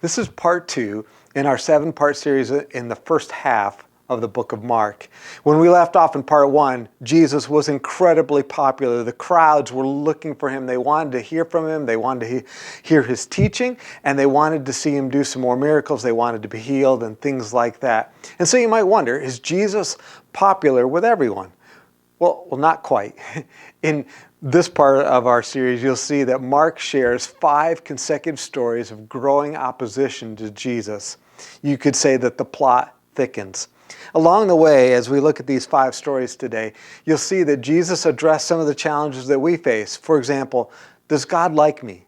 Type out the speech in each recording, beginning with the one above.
This is part 2 in our 7-part series in the first half of the book of Mark. When we left off in part 1, Jesus was incredibly popular. The crowds were looking for him. They wanted to hear from him. They wanted to hear his teaching, and they wanted to see him do some more miracles. They wanted to be healed and things like that. And so you might wonder, is Jesus popular with everyone? Well, not quite. In this part of our series, you'll see that Mark shares 5 consecutive stories of growing opposition to Jesus. You could say that the plot thickens. Along the way, as we look at these 5 stories today, you'll see that Jesus addressed some of the challenges that we face. For example, does God like me?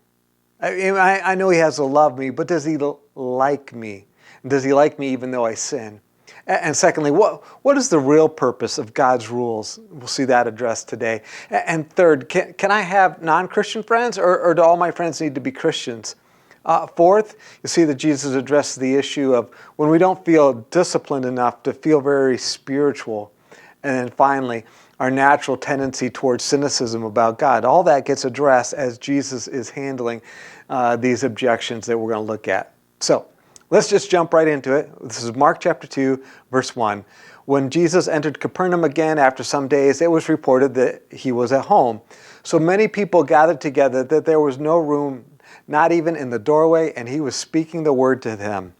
I know he has to love me, but does he like me? Does he like me even though I sin? And secondly, what is the real purpose of God's rules? We'll see that addressed today. And third, can I have non-Christian friends, or do all my friends need to be Christians? Fourth, you see that Jesus addresses the issue of when we don't feel disciplined enough to feel very spiritual. And then finally, our natural tendency towards cynicism about God. All that gets addressed as Jesus is handling these objections that we're going to look at. So, let's just jump right into it. This is Mark chapter 2, verse 1. When Jesus entered Capernaum again after some days, it was reported that he was at home. So many people gathered together that there was no room, not even in the doorway, and he was speaking the word to them.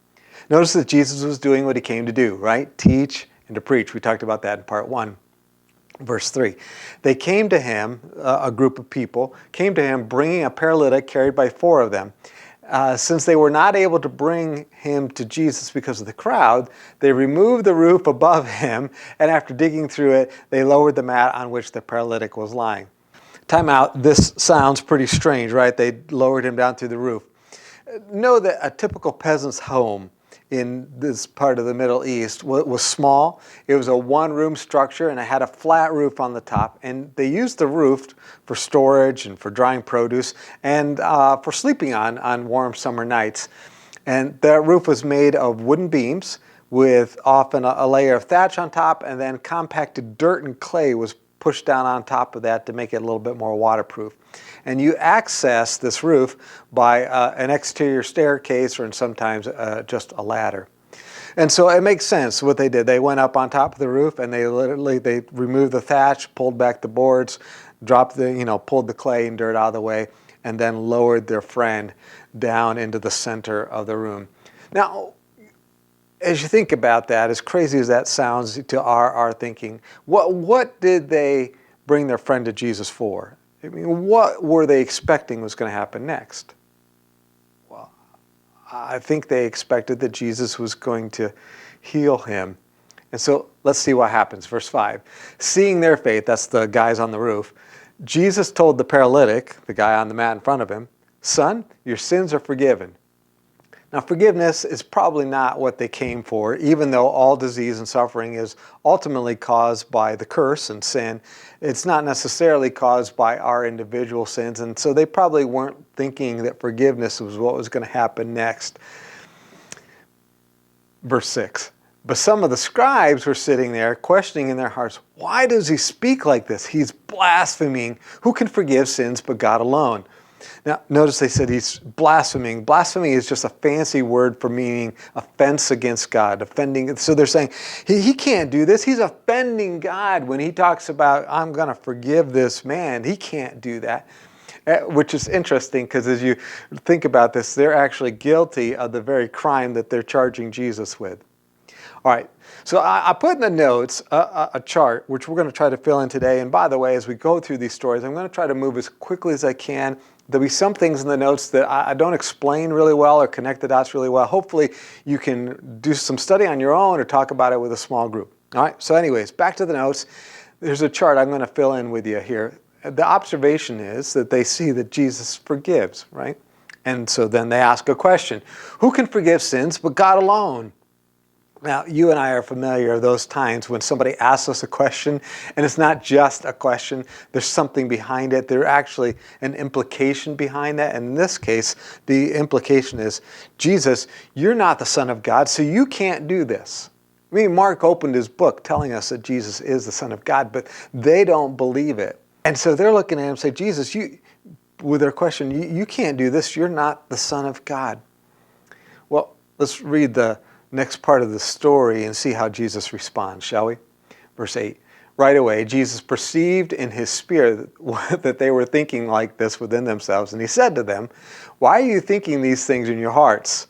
Notice that Jesus was doing what he came to do, right? Teach and to preach. We talked about that in part 1. Verse 3. They came to him, a group of people, came to him bringing a paralytic carried by 4 of them. Since they were not able to bring him to Jesus because of the crowd, they removed the roof above him, and after digging through it, they lowered the mat on which the paralytic was lying. Time out. This sounds pretty strange, right? They lowered him down through the roof. Know that a typical peasant's home in this part of the Middle East was small. It was a 1-room structure, and it had a flat roof on the top. And they used the roof for storage and for drying produce and for sleeping on warm summer nights. And that roof was made of wooden beams with often a layer of thatch on top, and then compacted dirt and clay was pushed down on top of that to make it a little bit more waterproof. And you access this roof by an exterior staircase, or sometimes just a ladder. And so it makes sense what they did. They went up on top of the roof, and they removed the thatch, pulled back the boards, pulled the clay and dirt out of the way, and then lowered their friend down into the center of the room. Now, as you think about that, as crazy as that sounds to our thinking, what did they bring their friend to Jesus for? I mean, what were they expecting was going to happen next? Well, I think they expected that Jesus was going to heal him. And so let's see what happens. Verse 5. Seeing their faith, that's the guys on the roof, Jesus told the paralytic, the guy on the mat in front of him, "Son, your sins are forgiven." Now, forgiveness is probably not what they came for, even though all disease and suffering is ultimately caused by the curse and sin. It's not necessarily caused by our individual sins, and so they probably weren't thinking that forgiveness was what was going to happen next. Verse 6. But some of the scribes were sitting there, questioning in their hearts, "Why does he speak like this? He's blaspheming. Who can forgive sins but God alone?" Now, notice they said he's blaspheming. Blasphemy is just a fancy word for meaning offense against God, offending. So they're saying, he can't do this. He's offending God when he talks about, I'm going to forgive this man. He can't do that, which is interesting because as you think about this, they're actually guilty of the very crime that they're charging Jesus with. All right, so I put in the notes a chart, which we're going to try to fill in today. And by the way, as we go through these stories, I'm going to try to move as quickly as I can. There'll be some things in the notes that I don't explain really well or connect the dots really well. Hopefully, you can do some study on your own or talk about it with a small group. All right, so anyways, back to the notes. There's a chart I'm going to fill in with you here. The observation is that they see that Jesus forgives, right? And so then they ask a question. Who can forgive sins but God alone? Now, you and I are familiar with those times when somebody asks us a question, and it's not just a question. There's something behind it. There's actually an implication behind that. And in this case, the implication is, Jesus, you're not the Son of God, so you can't do this. I mean, Mark opened his book telling us that Jesus is the Son of God, but they don't believe it. And so they're looking at him and say, Jesus, with their question, you can't do this. You're not the Son of God. Let's read the next part of the story and see how Jesus responds, shall we? Verse 8. Right away, Jesus perceived in his spirit that they were thinking like this within themselves, and he said to them, "Why are you thinking these things in your hearts?"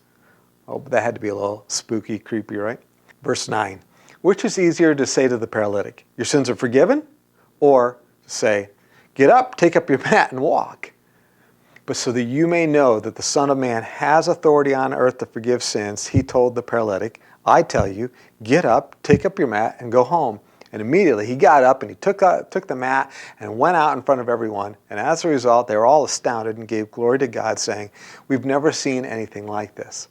Oh, but that had to be a little spooky, creepy, right? Verse 9. Which is easier to say to the paralytic, "Your sins are forgiven," or say, "Get up, take up your mat and walk"? But so that you may know that the Son of Man has authority on earth to forgive sins, he told the paralytic, "I tell you, get up, take up your mat, and go home." And immediately he got up and he took the mat and went out in front of everyone. And as a result, they were all astounded and gave glory to God, saying, "We've never seen anything like this."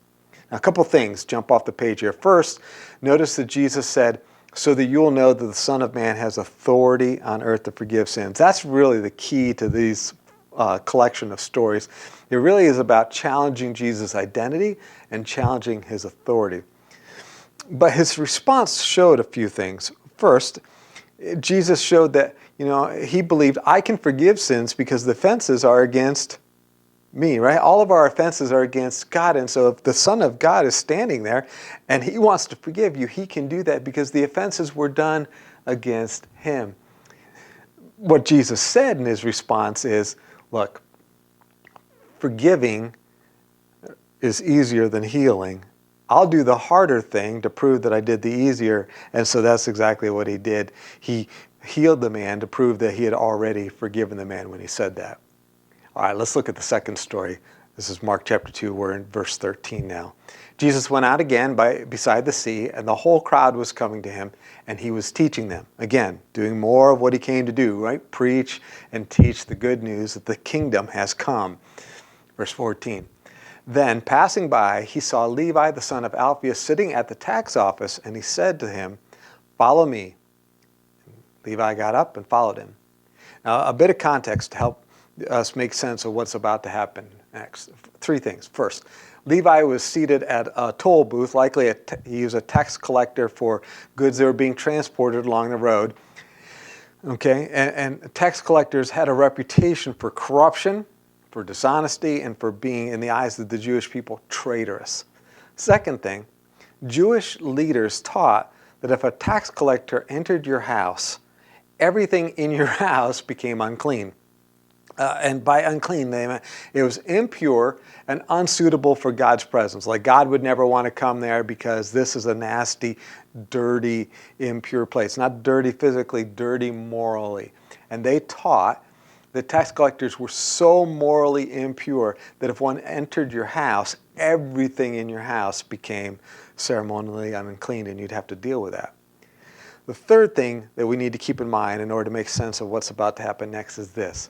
Now, a couple things jump off the page here. First, notice that Jesus said, "So that you will know that the Son of Man has authority on earth to forgive sins." That's really the key to these collection of stories. It really is about challenging Jesus' identity and challenging his authority. But his response showed a few things. First, Jesus showed that, he believed, I can forgive sins because the offenses are against me, right? All of our offenses are against God. And so if the Son of God is standing there and he wants to forgive you, he can do that because the offenses were done against him. What Jesus said in his response is, look, forgiving is easier than healing. I'll do the harder thing to prove that I did the easier. And so that's exactly what he did. He healed the man to prove that he had already forgiven the man when he said that. All right, let's look at the second story. This is Mark chapter 2. We're in verse 13 now. Jesus went out again beside the sea, and the whole crowd was coming to him, and he was teaching them. Again, doing more of what he came to do, right? Preach and teach the good news that the kingdom has come. Verse 14. Then, passing by, he saw Levi, the son of Alphaeus, sitting at the tax office, and he said to him, "Follow me." Levi got up and followed him. Now, a bit of context to help us make sense of what's about to happen next. Three things. First, Levi was seated at a toll booth, likely he was a tax collector for goods that were being transported along the road. Okay, and tax collectors had a reputation for corruption, for dishonesty, and for being, in the eyes of the Jewish people, traitorous. Second thing, Jewish leaders taught that if a tax collector entered your house, everything in your house became unclean. And by unclean, they meant it was impure and unsuitable for God's presence. Like God would never want to come there because this is a nasty, dirty, impure place. Not dirty physically, dirty morally. And they taught that tax collectors were so morally impure that if one entered your house, everything in your house became ceremonially unclean, and you'd have to deal with that. The third thing that we need to keep in mind in order to make sense of what's about to happen next is this.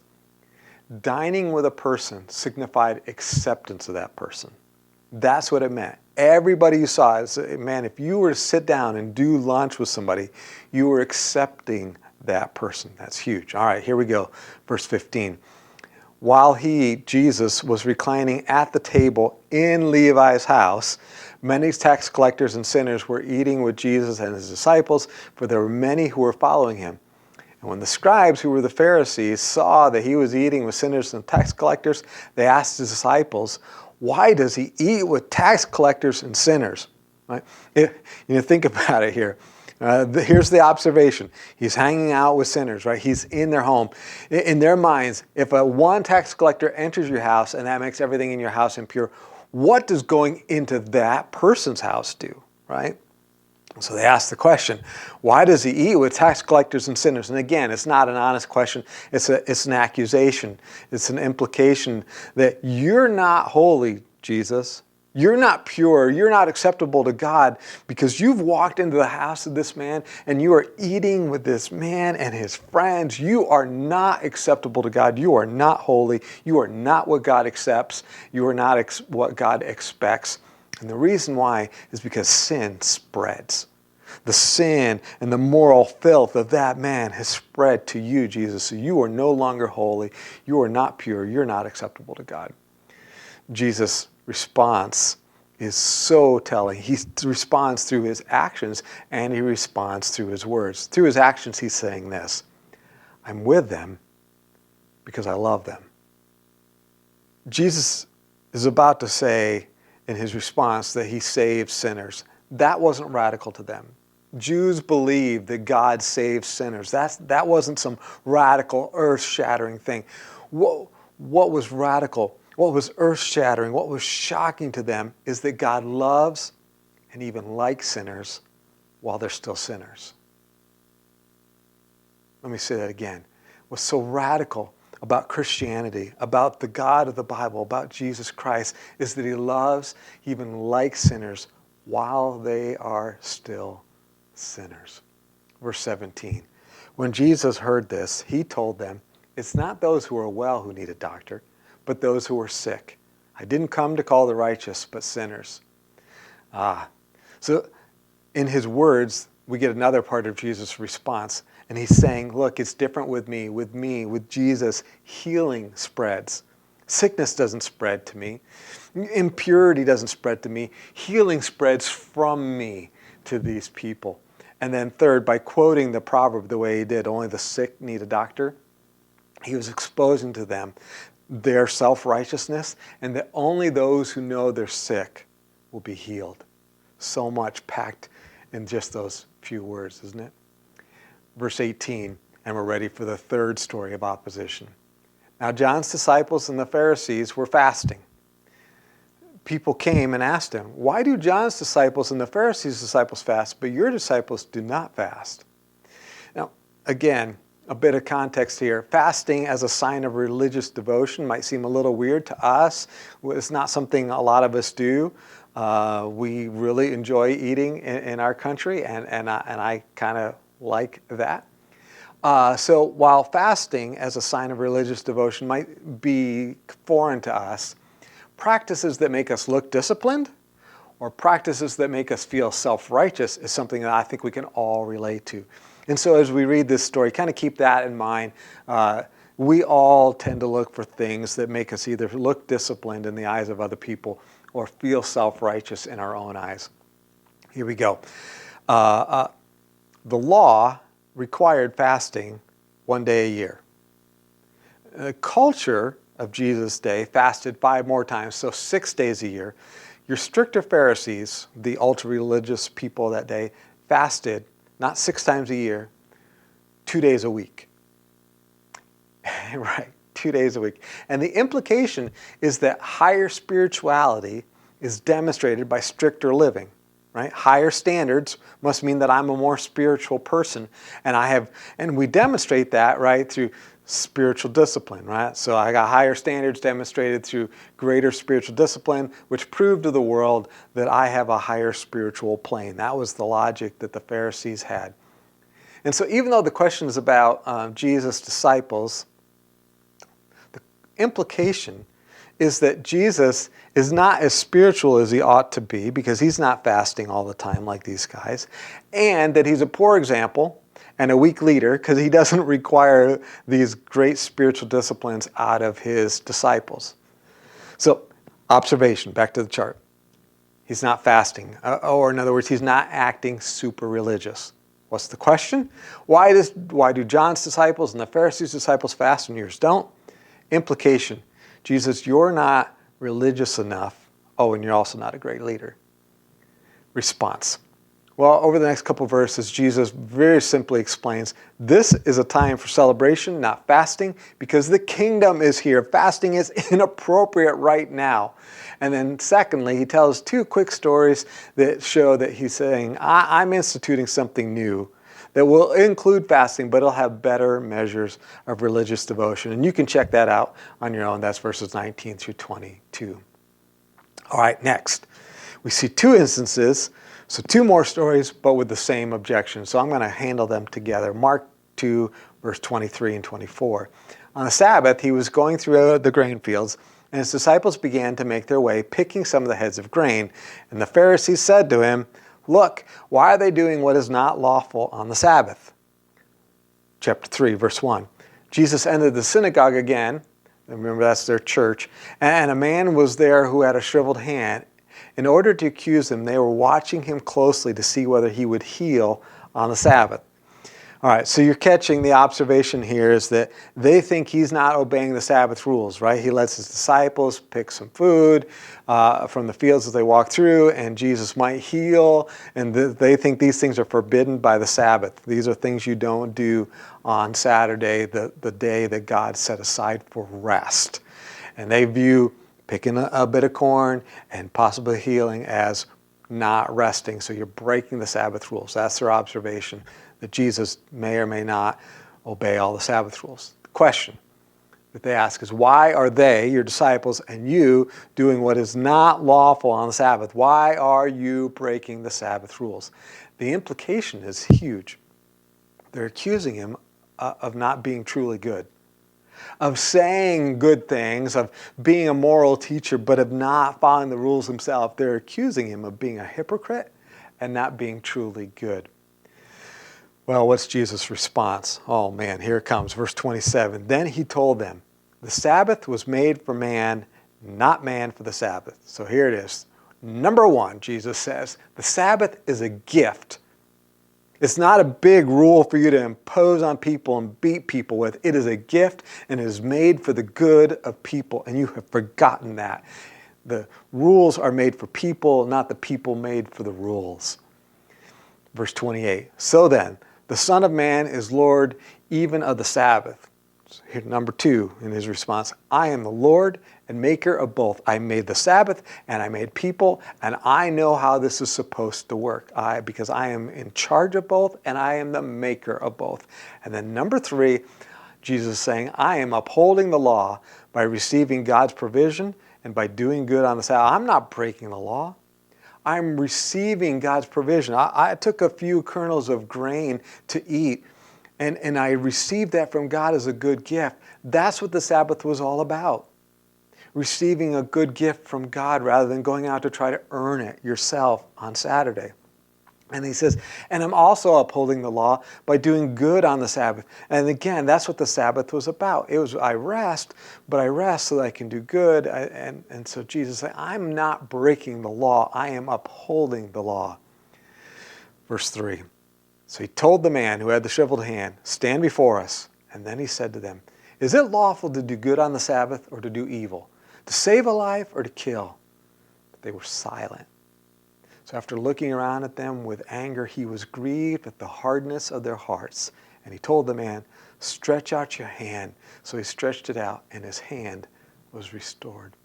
Dining with a person signified acceptance of that person. That's what it meant. Everybody you saw, man, if you were to sit down and do lunch with somebody, you were accepting that person. That's huge. All right, here we go. Verse 15. While he, Jesus, was reclining at the table in Levi's house, many tax collectors and sinners were eating with Jesus and his disciples, for there were many who were following him. And when the scribes, who were the Pharisees, saw that he was eating with sinners and tax collectors, they asked his disciples, "Why does he eat with tax collectors and sinners?" Right? Think about it here. Here's the observation. He's hanging out with sinners, right? He's in their home. In their minds, if one tax collector enters your house and that makes everything in your house impure, what does going into that person's house do, right? So they asked the question, why does he eat with tax collectors and sinners? And again, it's not an honest question. It's an accusation. It's an implication that you're not holy, Jesus. You're not pure. You're not acceptable to God because you've walked into the house of this man and you are eating with this man and his friends. You are not acceptable to God. You are not holy. You are not what God accepts. You are not what God expects. And the reason why is because sin spreads. The sin and the moral filth of that man has spread to you, Jesus. So you are no longer holy. You are not pure. You're not acceptable to God. Jesus' response is so telling. He responds through his actions and he responds through his words. Through his actions, he's saying this, I'm with them because I love them. Jesus is about to say, in his response that he saves sinners. That wasn't radical to them. Jews believed that God saves sinners. That wasn't some radical, earth-shattering thing. What was radical, what was earth-shattering, what was shocking to them is that God loves and even likes sinners while they're still sinners. Let me say that again. What's so radical about Christianity, about the God of the Bible, about Jesus Christ, is that he loves, he even likes sinners while they are still sinners. Verse 17. When Jesus heard this, he told them, it's not those who are well who need a doctor, but those who are sick. I didn't come to call the righteous, but sinners. So in his words, we get another part of Jesus' response. And he's saying, look, it's different with me. With Jesus, healing spreads. Sickness doesn't spread to me. Impurity doesn't spread to me. Healing spreads from me to these people. And then third, by quoting the proverb the way he did, only the sick need a doctor, he was exposing to them their self-righteousness and that only those who know they're sick will be healed. So much packed in just those few words, isn't it? Verse 18, and we're ready for the third story of opposition. Now John's disciples and the Pharisees were fasting. People came and asked him, why do John's disciples and the Pharisees' disciples fast, but your disciples do not fast? Now, again, a bit of context here. Fasting as a sign of religious devotion might seem a little weird to us. It's not something a lot of us do. We really enjoy eating in our country, and I kind of like that. So while fasting as a sign of religious devotion might be foreign to us, practices that make us look disciplined or practices that make us feel self-righteous is something that I think we can all relate to. And so as we read this story, kind of keep that in mind. We all tend to look for things that make us either look disciplined in the eyes of other people or feel self-righteous in our own eyes. Here we go. The law required fasting one day a year. The culture of Jesus' day fasted 5 more times, so 6 days a year. Your stricter Pharisees, the ultra-religious people that day, fasted not 6 times a year, 2 days a week. Right, 2 days a week. And the implication is that higher spirituality is demonstrated by stricter living. Right? Higher standards must mean that I'm a more spiritual person, and we demonstrate that, right, through spiritual discipline, right? So I got higher standards demonstrated through greater spiritual discipline, which proved to the world that I have a higher spiritual plane. That was the logic that the Pharisees had. And so even though the question is about Jesus' disciples, the implication is that Jesus is not as spiritual as he ought to be because he's not fasting all the time like these guys, and that he's a poor example and a weak leader because he doesn't require these great spiritual disciplines out of his disciples. So, observation, back to the chart. He's not fasting, or in other words, he's not acting super religious. What's the question? Why do John's disciples and the Pharisees' disciples fast and yours don't? Implication, Jesus, you're not religious enough. Oh, and you're also not a great leader. Response. Well, over the next couple of verses, Jesus very simply explains, this is a time for celebration, not fasting, because the kingdom is here. Fasting is inappropriate right now. And then secondly, he tells 2 quick stories that show that he's saying, I'm instituting something new that will include fasting, but it'll have better measures of religious devotion. And you can check that out on your own. That's verses 19 through 22. All right, next. We see 2 instances, so 2 more stories, but with the same objection. So I'm going to handle them together. Mark 2, verse 23 and 24. On the Sabbath, he was going through the grain fields, and his disciples began to make their way, picking some of the heads of grain. And the Pharisees said to him, look, why are they doing what is not lawful on the Sabbath? Chapter 3, verse 1. Jesus entered the synagogue again. Remember, that's their church. And a man was there who had a shriveled hand. In order to accuse him, they were watching him closely to see whether he would heal on the Sabbath. All right, so you're catching the observation here is that they think he's not obeying the Sabbath rules, right? He lets his disciples pick some food from the fields as they walk through, and Jesus might heal, and they think these things are forbidden by the Sabbath. These are things you don't do on Saturday, the day that God set aside for rest. And they view picking a bit of corn and possibly healing as not resting, so you're breaking the Sabbath rules. That's their observation, that Jesus may or may not obey all the Sabbath rules. The question that they ask is, why are they, your disciples, and you doing what is not lawful on the Sabbath? Why are you breaking the Sabbath rules? The implication is huge. They're accusing him of not being truly good, of saying good things, of being a moral teacher, but of not following the rules himself. They're accusing him of being a hypocrite and not being truly good. Well, what's Jesus' response? Oh man, here it comes, verse 27. Then he told them, the Sabbath was made for man, not man for the Sabbath. So here it is. Number one, Jesus says, the Sabbath is a gift. It's not a big rule for you to impose on people and beat people with. It is a gift and it is made for the good of people, and you have forgotten that. The rules are made for people, not the people made for the rules. Verse 28, so then, the Son of Man is Lord even of the Sabbath. So here, number two in his response, I am the Lord and maker of both. I made the Sabbath and I made people, and I know how this is supposed to work. Because I am in charge of both and I am the maker of both. And then number three, Jesus is saying, I am upholding the law by receiving God's provision and by doing good on the Sabbath. I'm not breaking the law. I'm receiving God's provision. I took a few kernels of grain to eat, and I received that from God as a good gift. That's what the Sabbath was all about. Receiving a good gift from God rather than going out to try to earn it yourself on Saturday. And he says, and I'm also upholding the law by doing good on the Sabbath. And again, that's what the Sabbath was about. It was, I rest, but I rest so that I can do good. And so Jesus said, I'm not breaking the law. I am upholding the law. Verse 3. So he told the man who had the shriveled hand, stand before us. And then he said to them, is it lawful to do good on the Sabbath or to do evil? To save a life or to kill? But they were silent. So after looking around at them with anger, he was grieved at the hardness of their hearts. And he told the man, stretch out your hand. So he stretched it out, and his hand was restored.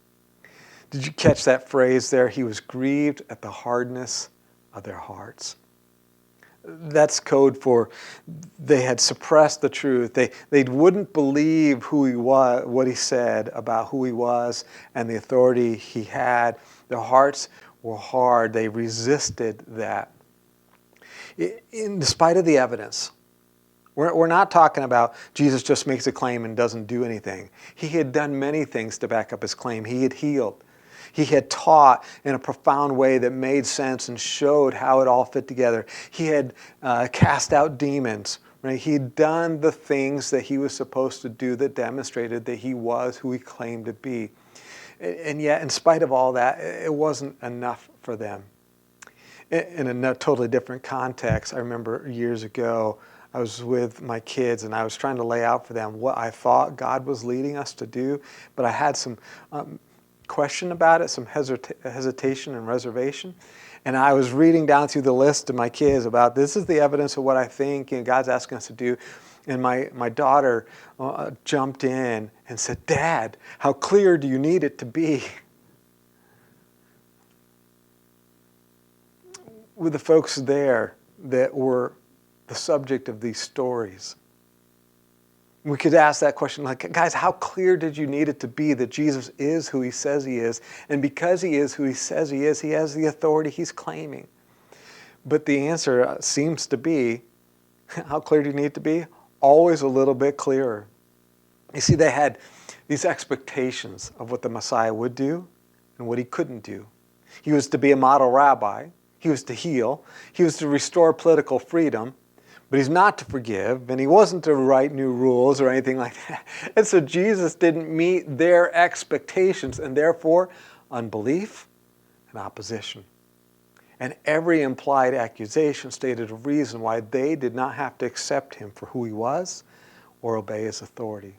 Did you catch that phrase there? He was grieved at the hardness of their hearts. That's code for they had suppressed the truth. They wouldn't believe who he was, what he said about who he was and the authority he had. Their hearts were hard. They resisted that. In spite of the evidence, we're not talking about Jesus just makes a claim and doesn't do anything. He had done many things to back up his claim. He had healed. He had taught in a profound way that made sense and showed how it all fit together. He had cast out demons. Right? He had done the things that he was supposed to do that demonstrated that he was who he claimed to be. And yet, in spite of all that, it wasn't enough for them. In a totally different context, I remember years ago, I was with my kids and I was trying to lay out for them what I thought God was leading us to do, but I had some question about it, some hesitation and reservation. And I was reading down through the list to my kids about this is the evidence of what I think God's asking us to do. And my daughter jumped in and said, Dad, how clear do you need it to be? With the folks there that were the subject of these stories. We could ask that question like, guys, how clear did you need it to be that Jesus is who he says he is? And because he is who he says he is, he has the authority he's claiming. But the answer seems to be, how clear do you need it to be? Always a little bit clearer. You see, they had these expectations of what the Messiah would do and what he couldn't do. He was to be a model rabbi. He was to heal. He was to restore political freedom. But he's not to forgive, and he wasn't to write new rules or anything like that. And so Jesus didn't meet their expectations, and therefore unbelief and opposition. And every implied accusation stated a reason why they did not have to accept him for who he was or obey his authority.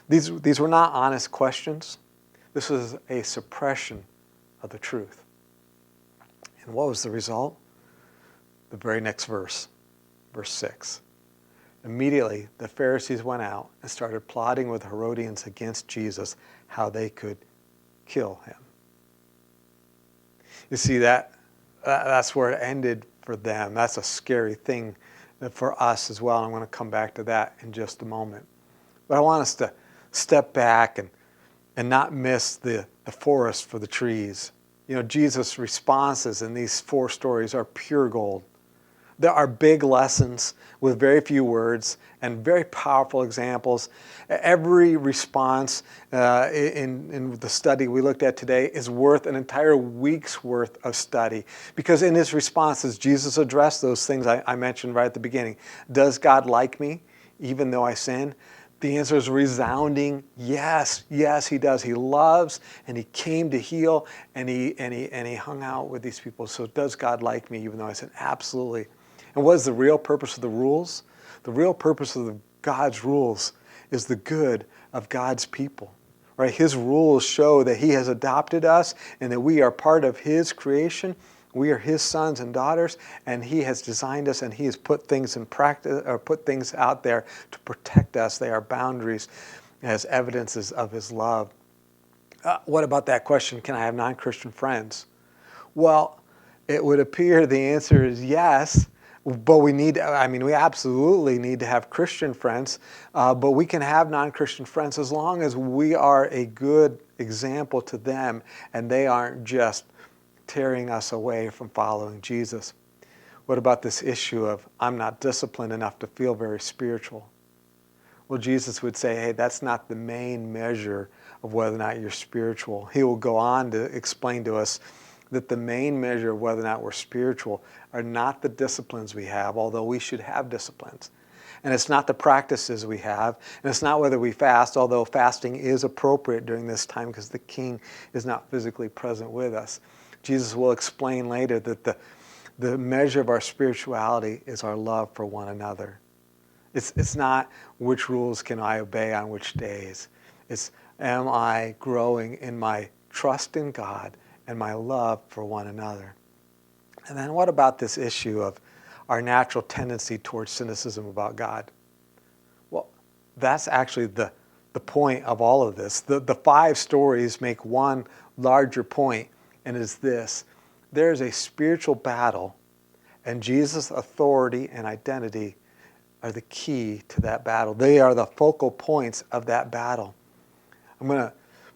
These were not honest questions. This was a suppression of the truth. And what was the result? The very next verse, verse 6. Immediately, the Pharisees went out and started plotting with Herodians against Jesus, how they could kill him. You see, that's where it ended for them. That's a scary thing for us as well. I'm going to come back to that in just a moment. But I want us to step back and not miss the forest for the trees. You know, Jesus' responses in these 4 stories are pure gold. There are big lessons with very few words and very powerful examples. Every response in the study we looked at today is worth an entire week's worth of study. Because in his responses, Jesus addressed those things I mentioned right at the beginning. Does God like me even though I sin? The answer is resounding yes. Yes, he does. He loves, and he came to heal, and he hung out with these people. So does God like me even though I sin? Absolutely. And what is the real purpose of the rules? The real purpose of God's rules is the good of God's people. Right? His rules show that he has adopted us and that we are part of his creation. We are his sons and daughters, and he has designed us, and he has put things in practice, or put things out there to protect us. They are boundaries as evidences of his love. What about that question, can I have non-Christian friends? Well, it would appear the answer is yes. But we absolutely need to have Christian friends, but we can have non-Christian friends as long as we are a good example to them and they aren't just tearing us away from following Jesus. What about this issue of I'm not disciplined enough to feel very spiritual? Well, Jesus would say, hey, that's not the main measure of whether or not you're spiritual. He will go on to explain to us that the main measure of whether or not we're spiritual are not the disciplines we have, although we should have disciplines. And it's not the practices we have, and it's not whether we fast, although fasting is appropriate during this time because the King is not physically present with us. Jesus will explain later that the measure of our spirituality is our love for one another. It's not which rules can I obey on which days. It's am I growing in my trust in God and my love for one another. And then what about this issue of our natural tendency towards cynicism about God? Well, that's actually the point of all of this. The 5 stories make one larger point, and it's this. There's a spiritual battle, and Jesus' authority and identity are the key to that battle. They are the focal points of that battle. I'm going to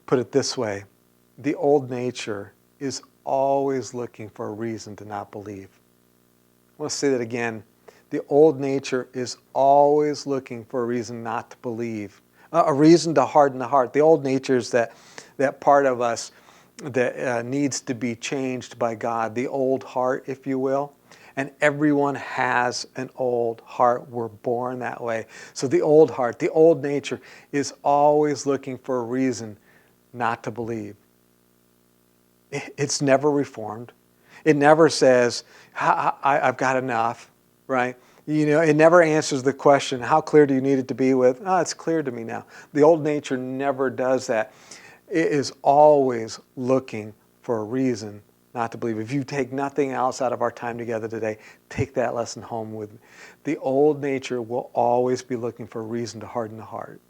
put it this way. The old nature is always looking for a reason to not believe. I want to say that again. The old nature is always looking for a reason not to believe, a reason to harden the heart. The old nature is that part of us that needs to be changed by God, the old heart, if you will. And everyone has an old heart. We're born that way. So the old heart, the old nature is always looking for a reason not to believe. It's never reformed. It never says, I've got enough, right? You know, it never answers the question, how clear do you need it to be with? Oh, it's clear to me now. The old nature never does that. It is always looking for a reason not to believe. If you take nothing else out of our time together today, take that lesson home with me. The old nature will always be looking for a reason to harden the heart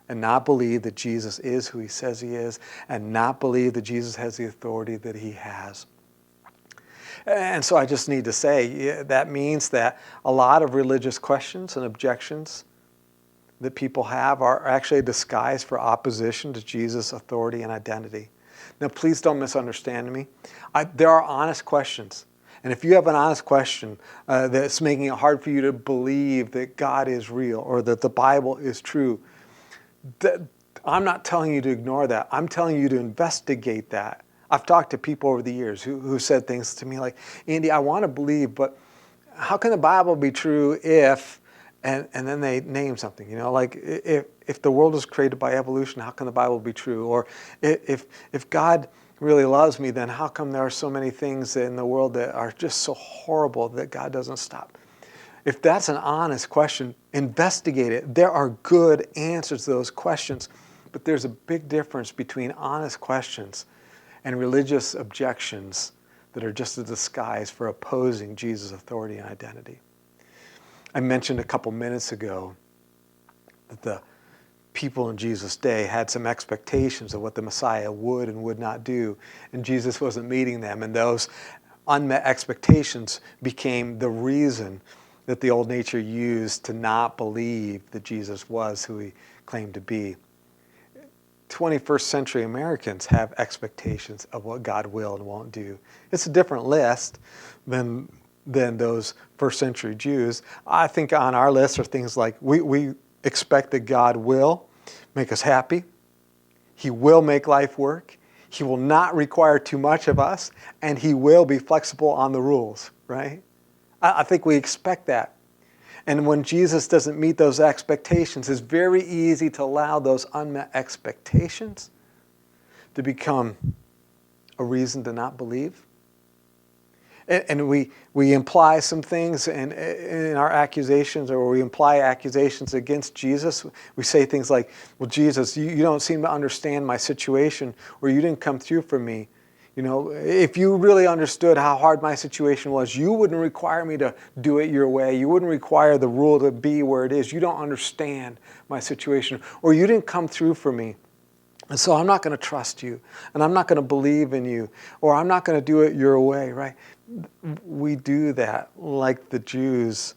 and not believe that Jesus is who he says he is, and not believe that Jesus has the authority that he has. And so I just need to say, that means that a lot of religious questions and objections that people have are actually a disguise for opposition to Jesus' authority and identity. Now, please don't misunderstand me. There are honest questions. And if you have an honest question that's making it hard for you to believe that God is real or that the Bible is true, I'm not telling you to ignore that. I'm telling you to investigate that. I've talked to people over the years who said things to me like, Andy, I want to believe, but how can the Bible be true if, and then they name something, you know, like if the world was created by evolution, how can the Bible be true? Or if God really loves me, then how come there are so many things in the world that are just so horrible that God doesn't stop? If that's an honest question, investigate it. There are good answers to those questions, but there's a big difference between honest questions and religious objections that are just a disguise for opposing Jesus' authority and identity. I mentioned a couple minutes ago that the people in Jesus' day had some expectations of what the Messiah would and would not do, and Jesus wasn't meeting them, and those unmet expectations became the reason that the old nature used to not believe that Jesus was who he claimed to be. 21st century Americans have expectations of what God will and won't do. It's a different list than those first century Jews. I think on our list are things like we expect that God will make us happy. He will make life work. He will not require too much of us, and he will be flexible on the rules, right? I think we expect that. And when Jesus doesn't meet those expectations, it's very easy to allow those unmet expectations to become a reason to not believe. And we imply some things in our accusations, or we imply accusations against Jesus. We say things like, well, Jesus, you don't seem to understand my situation, or you didn't come through for me. You know, if you really understood how hard my situation was, you wouldn't require me to do it your way. You wouldn't require the rule to be where it is. You don't understand my situation, or you didn't come through for me. And so I'm not going to trust you, and I'm not going to believe in you, or I'm not going to do it your way, right? We do that like the Jews,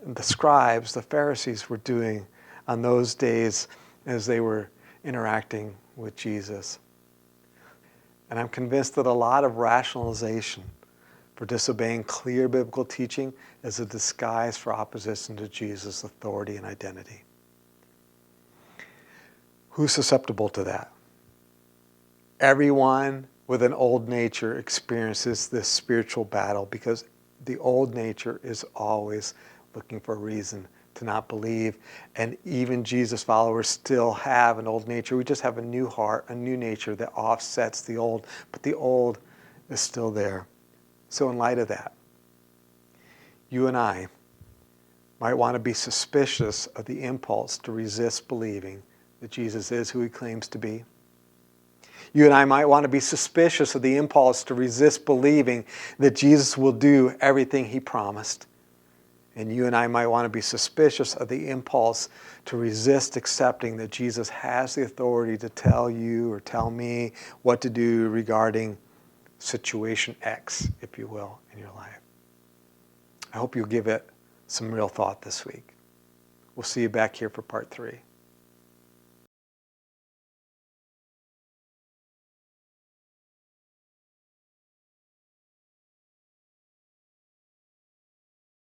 the scribes, the Pharisees were doing on those days as they were interacting with Jesus. And I'm convinced that a lot of rationalization for disobeying clear biblical teaching is a disguise for opposition to Jesus' authority and identity. Who's susceptible to that? Everyone with an old nature experiences this spiritual battle, because the old nature is always looking for a reason to not believe. And even Jesus followers still have an old nature. We just have a new heart, a new nature that offsets the old, but the old is still there. So in light of that, you and I might want to be suspicious of the impulse to resist believing that Jesus is who he claims to be. You and I might want to be suspicious of the impulse to resist believing that Jesus will do everything he promised. And you and I might want to be suspicious of the impulse to resist accepting that Jesus has the authority to tell you or tell me what to do regarding situation X, if you will, in your life. I hope you'll give it some real thought this week. We'll see you back here for part 3.